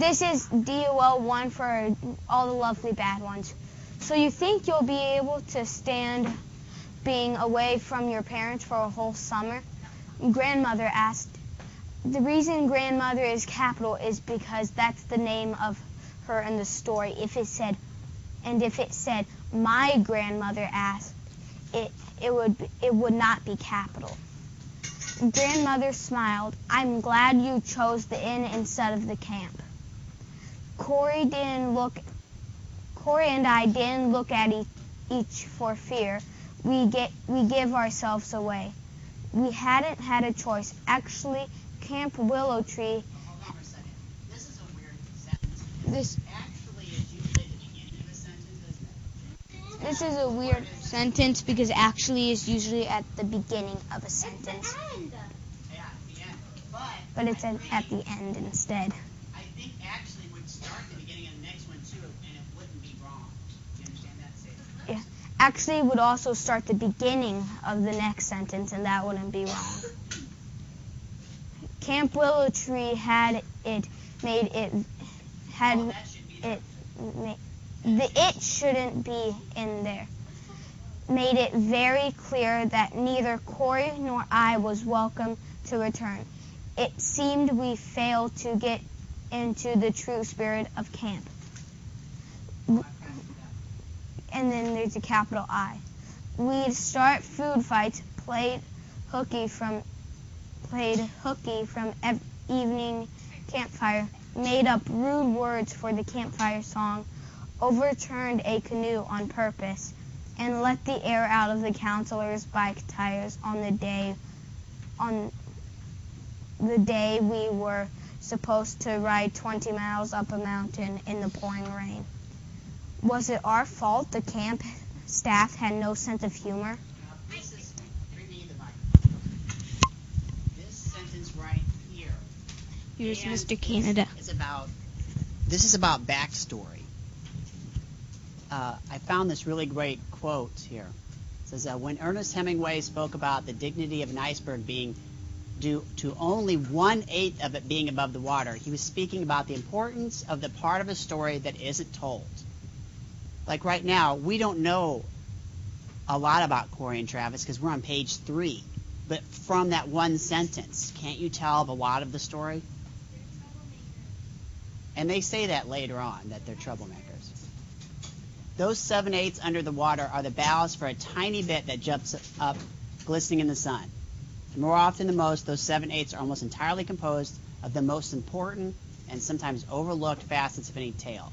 This is DOL 1 for all the lovely bad ones. So you think you'll be able to stand being away from your parents for a whole summer? Grandmother asked. The reason grandmother is capital is because that's the name of her in the story. If it said my grandmother asked, it would not be capital. Grandmother smiled. I'm glad you chose the inn instead of the camp. Corey and I didn't look at each for fear. We give ourselves away. We hadn't had a choice. Actually, Camp Willow Tree. Hold on for a second. This is a weird sentence. This actually is usually at the beginning of a sentence, isn't it? This is a weird sentence because actually is usually at the beginning of a sentence. Yeah, at the end. But it's at the end instead. I think actually would start at the beginning of the next one too, and it wouldn't be wrong. Do you understand that statement? Yeah. Actually would also start the beginning of the next sentence, and that wouldn't be wrong. Camp Willow Tree it shouldn't be in there. Made it very clear that neither Corey nor I was welcome to return. It seemed we failed to get into the true spirit of camp. And then there's a capital I. We'd start food fights, played hooky from evening campfire, made up rude words for the campfire song, overturned a canoe on purpose, and let the air out of the counselor's bike tires on the day we were supposed to ride 20 miles up a mountain in the pouring rain. Was it our fault the camp staff had no sense of humor? Bring me the microphone. This sentence right here. Here's Mr. Canada. This is about backstory. I found this really great quote here. It says, when Ernest Hemingway spoke about the dignity of an iceberg being due to only 1/8 of it being above the water, he was speaking about the importance of the part of a story that isn't told. Like right now, we don't know a lot about Corey and Travis because we're on page 3. But from that one sentence, can't you tell a lot of the story? And they say that later on, that they're troublemakers. Those 7/8 under the water are the ballast for a tiny bit that jumps up, glistening in the sun. More often than most, those 7/8 are almost entirely composed of the most important and sometimes overlooked facets of any tale.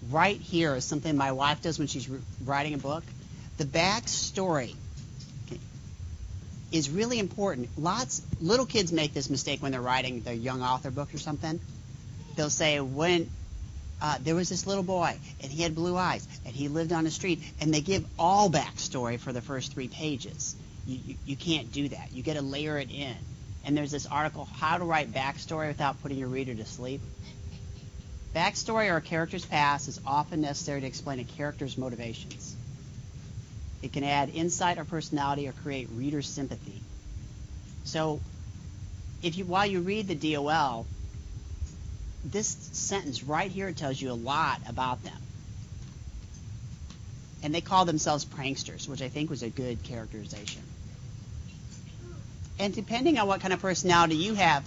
Right here is something my wife does when she's writing a book. The backstory is really important. Little kids make this mistake when they're writing their young author book or something. They'll say, when there was this little boy, and he had blue eyes, and he lived on the street, and they give all backstory for the first 3 pages. You can't do that. You got to layer it in. And there's this article, How to Write Backstory Without Putting Your Reader to Sleep. Backstory or a character's past is often necessary to explain a character's motivations. It can add insight or personality or create reader sympathy. So, while you read the DOL, this sentence right here tells you a lot about them. And they call themselves pranksters, which I think was a good characterization. And depending on what kind of personality you have,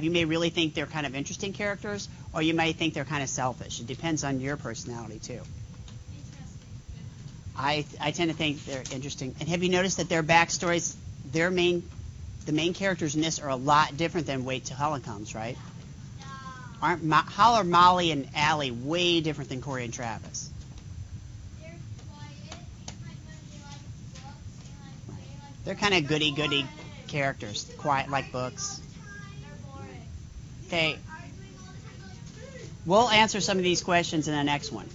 you may really think they're kind of interesting characters, or you may think they're kind of selfish. It depends on your personality, too. I tend to think they're interesting. And have you noticed that their backstories, the main characters in this are a lot different than Wait Till Helen Comes, right? How are Molly and Allie way different than Corey and Travis? They're kind of goody-goody characters, quiet like books. Okay, we'll answer some of these questions in the next one.